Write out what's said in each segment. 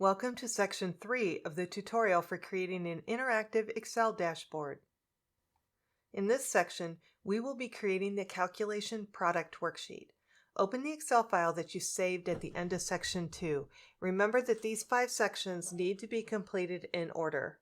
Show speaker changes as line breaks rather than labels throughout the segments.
Welcome to Section 3 of the tutorial for creating an interactive Excel dashboard. In this section, we will be creating the calculation product worksheet. Open the Excel file that you saved at the end of Section 2. Remember that these 5 sections need to be completed in order.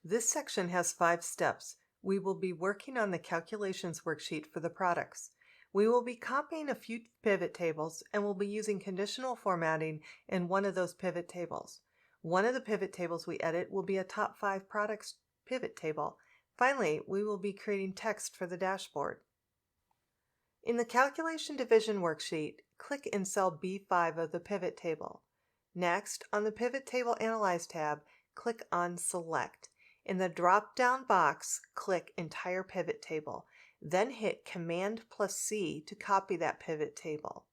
This section has 5 steps. We will be working on the calculations worksheet for the products. We will be copying a few pivot tables and we'll be using conditional formatting in one of those pivot tables. One of the pivot tables we edit will be a top 5 products pivot table. Finally, we will be creating text for the dashboard. In the calculation division worksheet, click in cell B5 of the pivot table. Next, on the Pivot Table Analyze tab, click on Select. In the drop-down box, click Entire Pivot Table. Then hit Command+C to copy that pivot table.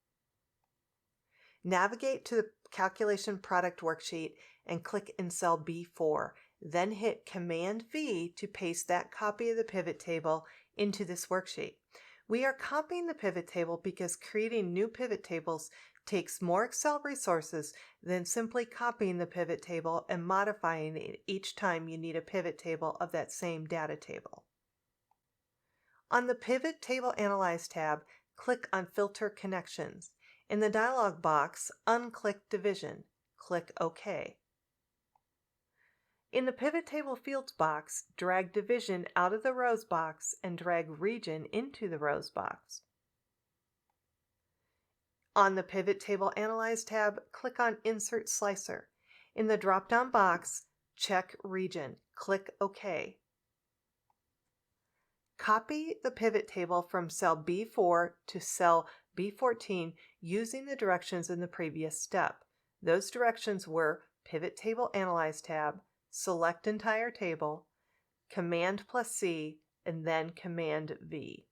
Navigate to the Calculation Product Worksheet and click in cell B4. Then hit Command-V to paste that copy of the pivot table into this worksheet. We are copying the pivot table because creating new pivot tables takes more Excel resources than simply copying the pivot table and modifying it each time you need a pivot table of that same data table. On the Pivot Table Analyze tab, click on Filter Connections. In the dialog box, unclick Division. Click OK. In the Pivot Table Fields box, drag Division out of the Rows box and drag Region into the Rows box. On the Pivot Table Analyze tab, click on Insert Slicer. In the drop-down box, check Region. Click OK. Copy the pivot table from cell B4 to cell B14 using the directions in the previous step. Those directions were Pivot Table Analyze tab, Select Entire Table, Command+C, and then Command-V.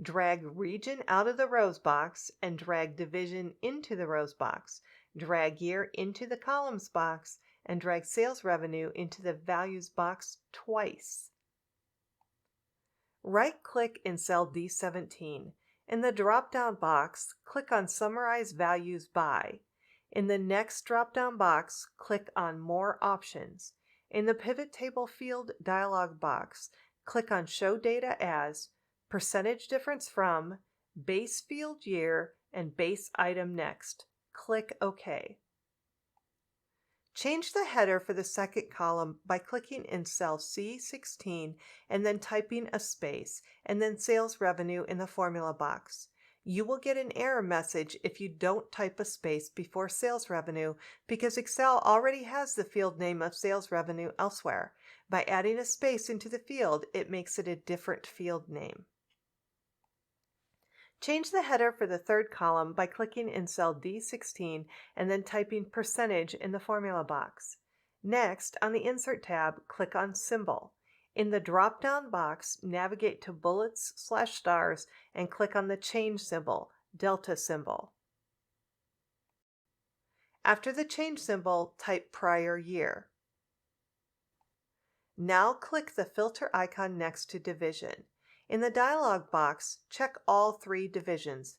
Drag Region out of the Rows box and drag Division into the Rows box. Drag Year into the Columns box and drag Sales Revenue into the Values box twice. Right-click in cell D17. In the drop-down box, click on Summarize Values By. In the next drop-down box, click on More Options. In the Pivot Table Field dialog box, click on Show Data As, Percentage Difference From, Base Field Year, and Base Item Next. Click OK. Change the header for the second column by clicking in cell C16 and then typing a space, and then Sales Revenue in the formula box. You will get an error message if you don't type a space before Sales Revenue because Excel already has the field name of Sales Revenue elsewhere. By adding a space into the field, it makes it a different field name. Change the header for the third column by clicking in cell D16 and then typing percentage in the formula box. Next, on the Insert tab, click on Symbol. In the drop-down box, navigate to Bullets/Stars and click on the Change symbol, Delta symbol. After the change symbol, type Prior Year. Now click the filter icon next to Division. In the dialog box, check all 3 divisions.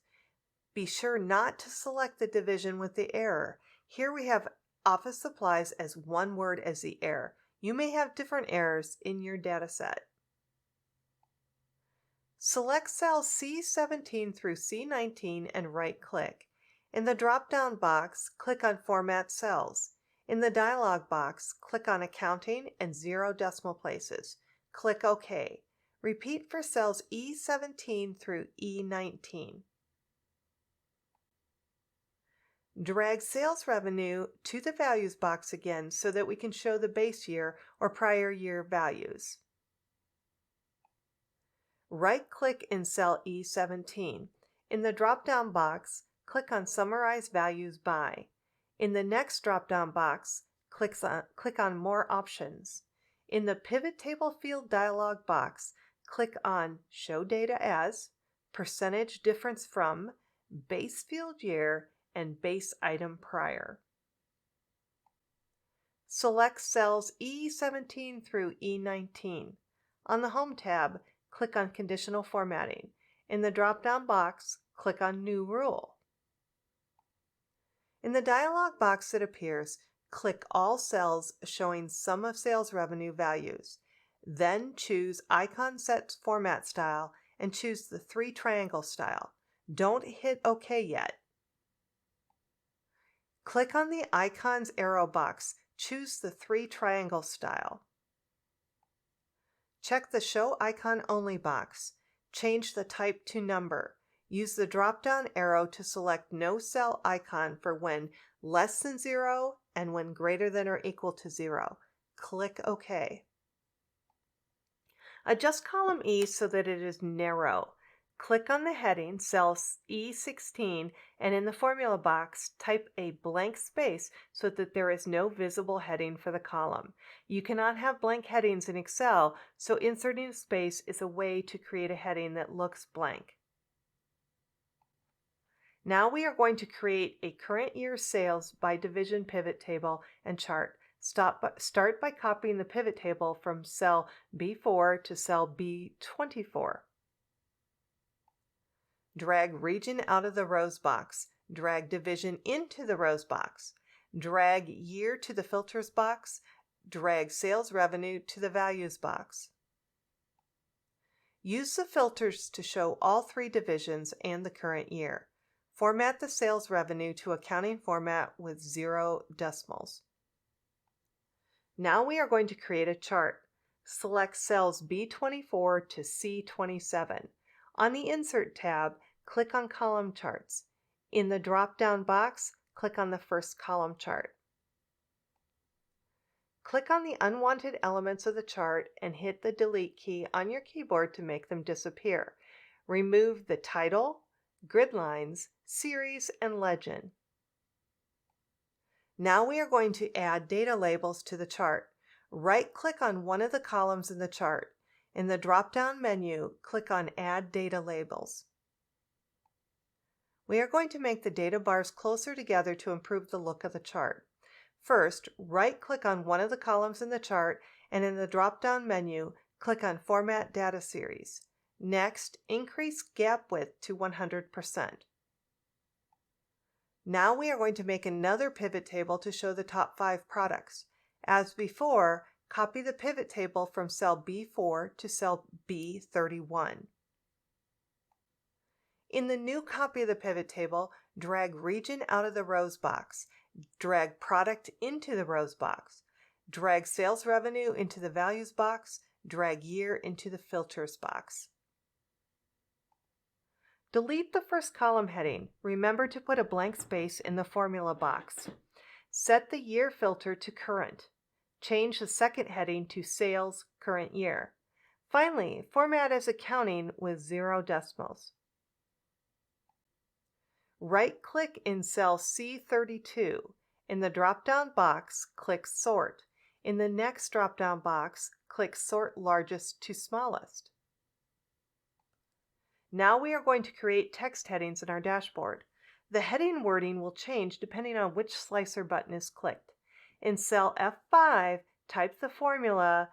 Be sure not to select the division with the error. Here we have Office Supplies as one word as the error. You may have different errors in your data set. Select cells C17 through C19 and right-click. In the drop-down box, click on Format Cells. In the dialog box, click on Accounting and 0 decimal places. Click OK. Repeat for cells E17 through E19. Drag Sales Revenue to the Values box again so that we can show the base year or prior year values. Right-click in cell E17. In the drop-down box, click on Summarize Values By. In the next drop-down box, click on More Options. In the Pivot Table Field dialog box, click on Show Data As, Percentage Difference From, Base Field Year, and Base Item Prior. Select cells E17 through E19. On the Home tab, click on Conditional Formatting. In the drop-down box, click on New Rule. In the dialog box that appears, click all cells showing sum of sales revenue values. Then choose Icon Set Format Style and choose the 3 triangle style. Don't hit OK yet. Click on the Icons arrow box. Choose the 3 triangle style. Check the Show Icon Only box. Change the type to number. Use the drop-down arrow to select No Cell icon for when less than 0 and when greater than or equal to 0. Click OK. Adjust column E so that it is narrow. Click on the heading, cell E16, and in the formula box, type a blank space so that there is no visible heading for the column. You cannot have blank headings in Excel, so inserting a space is a way to create a heading that looks blank. Now we are going to create a current year sales by division pivot table and chart. Start by copying the pivot table from cell B4 to cell B24. Drag region out of the rows box. Drag division into the rows box. Drag year to the filters box. Drag sales revenue to the values box. Use the filters to show all 3 divisions and the current year. Format the sales revenue to accounting format with 0 decimals. Now we are going to create a chart. Select cells B24 to C27. On the Insert tab, click on Column Charts. In the drop-down box, click on the first column chart. Click on the unwanted elements of the chart and hit the Delete key on your keyboard to make them disappear. Remove the title, grid lines, series, and legend. Now we are going to add data labels to the chart. Right-click on one of the columns in the chart. In the drop-down menu, click on Add Data Labels. We are going to make the data bars closer together to improve the look of the chart. First, right-click on one of the columns in the chart, and in the drop-down menu, click on Format Data Series. Next, increase gap width to 100%. Now we are going to make another pivot table to show the top 5 products. As before, copy the pivot table from cell B4 to cell B31. In the new copy of the pivot table, drag region out of the rows box. Drag product into the rows box. Drag sales revenue into the values box. Drag year into the filters box. Delete the first column heading. Remember to put a blank space in the formula box. Set the year filter to current. Change the second heading to Sales Current Year. Finally, format as accounting with 0 decimals. Right-click in cell C32. In the drop-down box, click Sort. In the next drop-down box, click Sort Largest to Smallest. Now we are going to create text headings in our dashboard. The heading wording will change depending on which slicer button is clicked. In cell F5, type the formula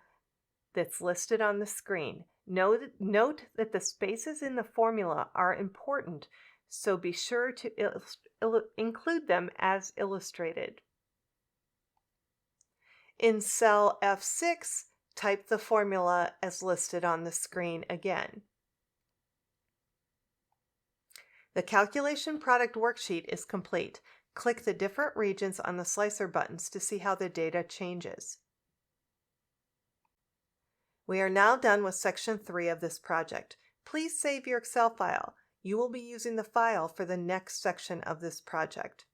that's listed on the screen. Note that the spaces in the formula are important, so be sure to include them as illustrated. In cell F6, type the formula as listed on the screen again. The calculation product worksheet is complete. Click the different regions on the slicer buttons to see how the data changes. We are now done with section 3 of this project. Please save your Excel file. You will be using the file for the next section of this project.